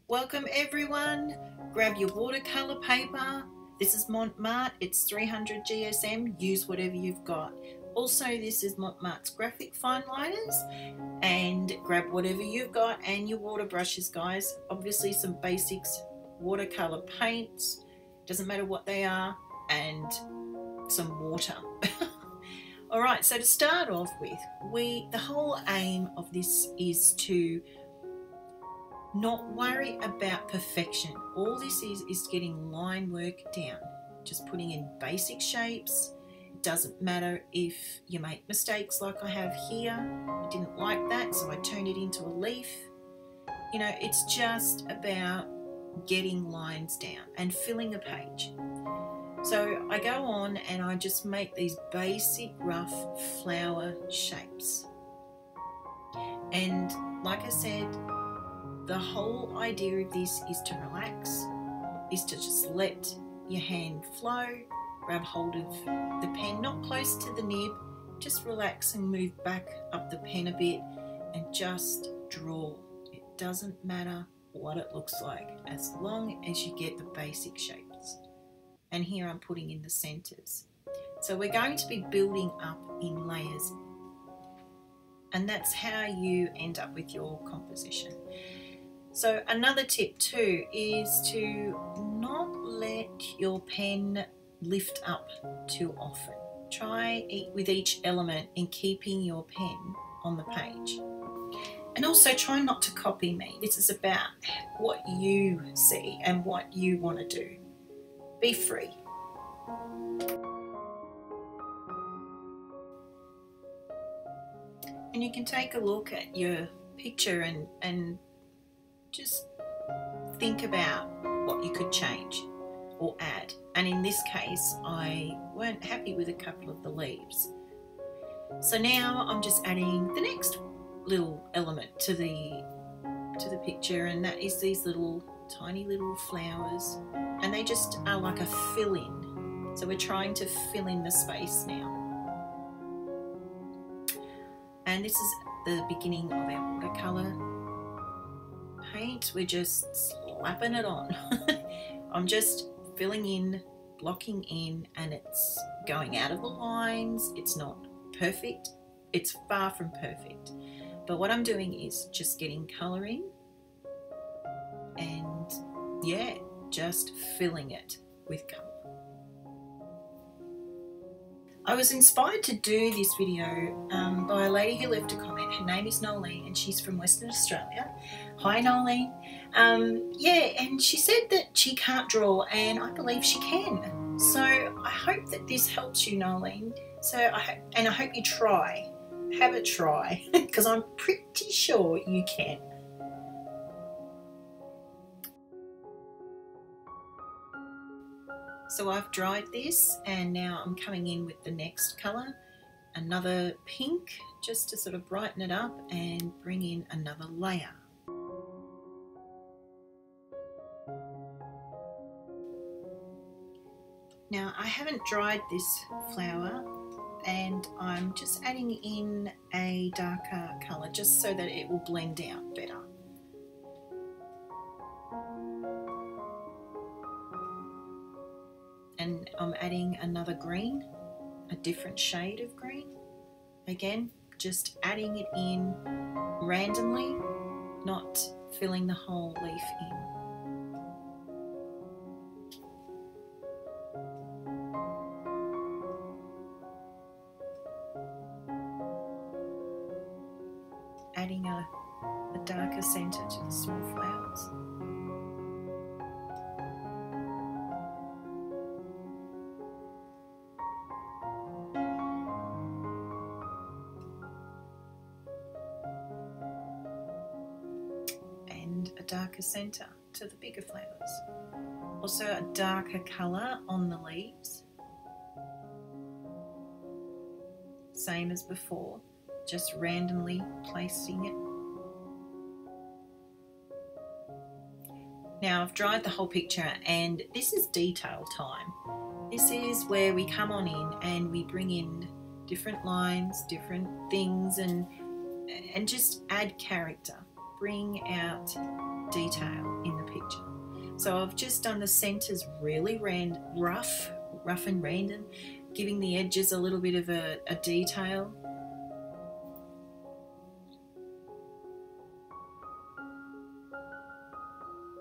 Welcome everyone. Grab your watercolour paper. This is Montmartre. It's 300 GSM. Use whatever you've got. Also, this is Montmartre's graphic fine liners. And grab whatever you've got and your water brushes, guys. Obviously some basics, watercolour paints. Doesn't matter what they are. And some water. Alright, so to start off with, the whole aim of this is to not worry about perfection. All this is getting line work down. Just putting in basic shapes. It doesn't matter if you make mistakes like I have here. I didn't like that, so I turned it into a leaf. You know, it's just about getting lines down and filling a page. So I go on and I just make these basic rough flower shapes. And like I said, the whole idea of this is to relax, is to just let your hand flow, grab hold of the pen, not close to the nib, just relax and move back up the pen a bit and just draw. It doesn't matter what it looks like as long as you get the basic shapes. And here I'm putting in the centers. So we're going to be building up in layers, and that's how you end up with your composition. So another tip too is to not let your pen lift up too often. Try with each element in keeping your pen on the page. And also try not to copy me. This is about what you see and what you want to do. Be free. And you can take a look at your picture and just think about what you could change or add. And in this case, I weren't happy with a couple of the leaves. So now I'm just adding the next little element to the picture, and that is these little tiny little flowers, and they just are like a fill-in. So we're trying to fill in the space now. And this is the beginning of our watercolour paint. We're just slapping it on. I'm just filling in, blocking in, and it's going out of the lines. It's not perfect. It's far from perfect. But what I'm doing is just getting colour in and, yeah, just filling it with colour. I was inspired to do this video by a lady who left a comment. Her name is Nolene and she's from Western Australia. Hi Nolene. Yeah, and she said that she can't draw, and I believe she can. So I hope that this helps you, Nolene. So I hope you try. Have a try, because I'm pretty sure you can. So I've dried this, and now I'm coming in with the next colour, another pink, just to sort of brighten it up and bring in another layer. Now I haven't dried this flower, and I'm just adding in a darker colour just so that it will blend out better. And I'm adding another green, a different shade of green. Again, just adding it in randomly, not filling the whole leaf in. Adding a darker centre to the small flowers. And a darker centre to the bigger flowers. Also a darker colour on the leaves. Same as before. Just randomly placing it. Now I've dried the whole picture, and this is detail time. This is where we come on in and we bring in different lines, different things, and just add character. bring out detail in the picture. So I've just done the centers really rough and random, giving the edges a little bit of a detail.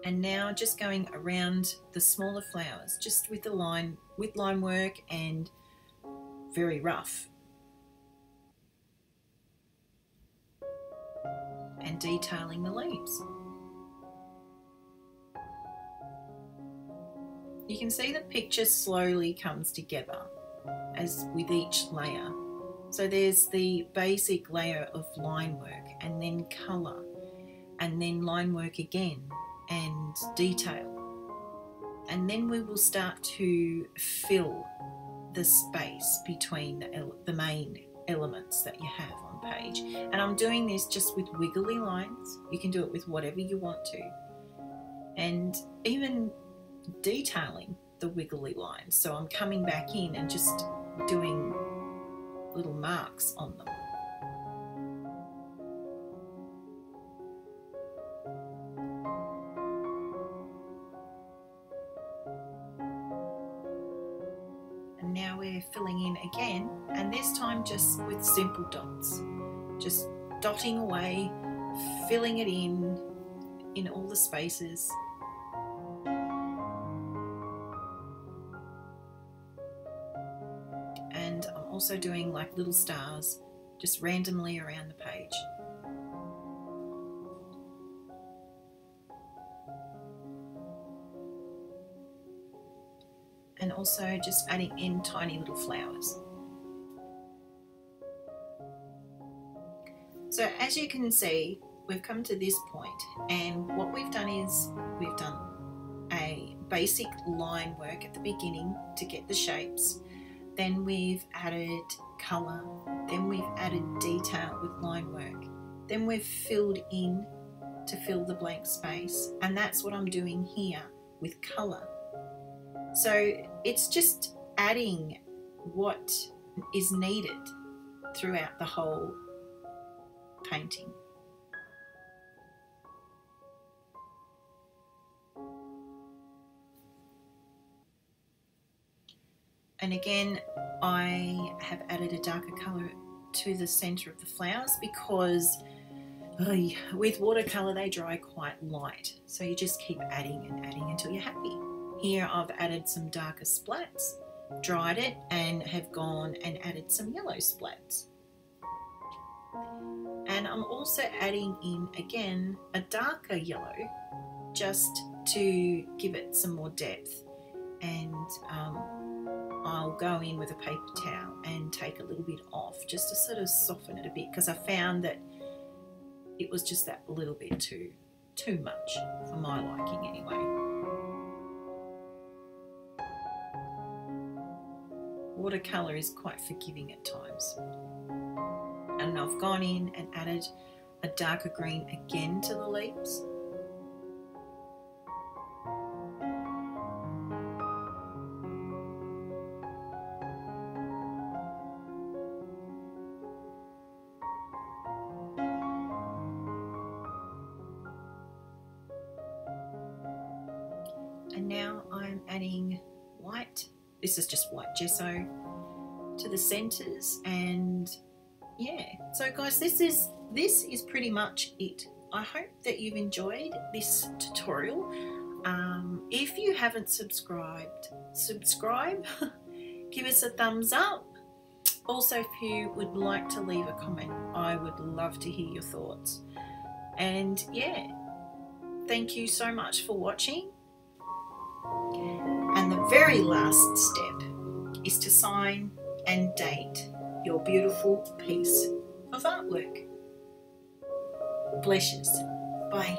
And now just going around the smaller flowers, just with the line work and very rough. And detailing the leaves. You can see the picture slowly comes together as with each layer. So there's the basic layer of line work, and then colour, and then line work again, and detail. And then we will start to fill the space between the main elements that you have on page. And I'm doing this just with wiggly lines. You can do it with whatever you want to. And even detailing the wiggly lines. So I'm coming back in and just doing little marks on them. And now we're filling in again, and this time just with simple dots. Just dotting away, filling it in all the spaces. And I'm also doing like little stars just randomly around the page. And also just adding in tiny little flowers. So as you can see, we've come to this point, and what we've done is we've done a basic line work at the beginning to get the shapes. Then we've added colour, then we've added detail with line work, then we've filled in to fill the blank space, and that's what I'm doing here with colour. So it's just adding what is needed throughout the whole painting. And again, I have added a darker colour to the centre of the flowers because with watercolour they dry quite light. So you just keep adding and adding until you're happy. Here I've added some darker splats, dried it, and have gone and added some yellow splats. And I'm also adding in again a darker yellow just to give it some more depth. And I'll go in with a paper towel and take a little bit off just to sort of soften it a bit, because I found that it was just that little bit too much for my liking anyway. Watercolour is quite forgiving at times. And I've gone in and added a darker green again to the leaves. And now I'm adding white. This is just white gesso to the centers, and yeah. So guys, this is pretty much it. I hope that you've enjoyed this tutorial. If you haven't subscribed, subscribe. Give us a thumbs up. Also, if you would like to leave a comment, I would love to hear your thoughts. And yeah, thank you so much for watching. And the very last step is to sign and date your beautiful piece of artwork. Bless you. Bye.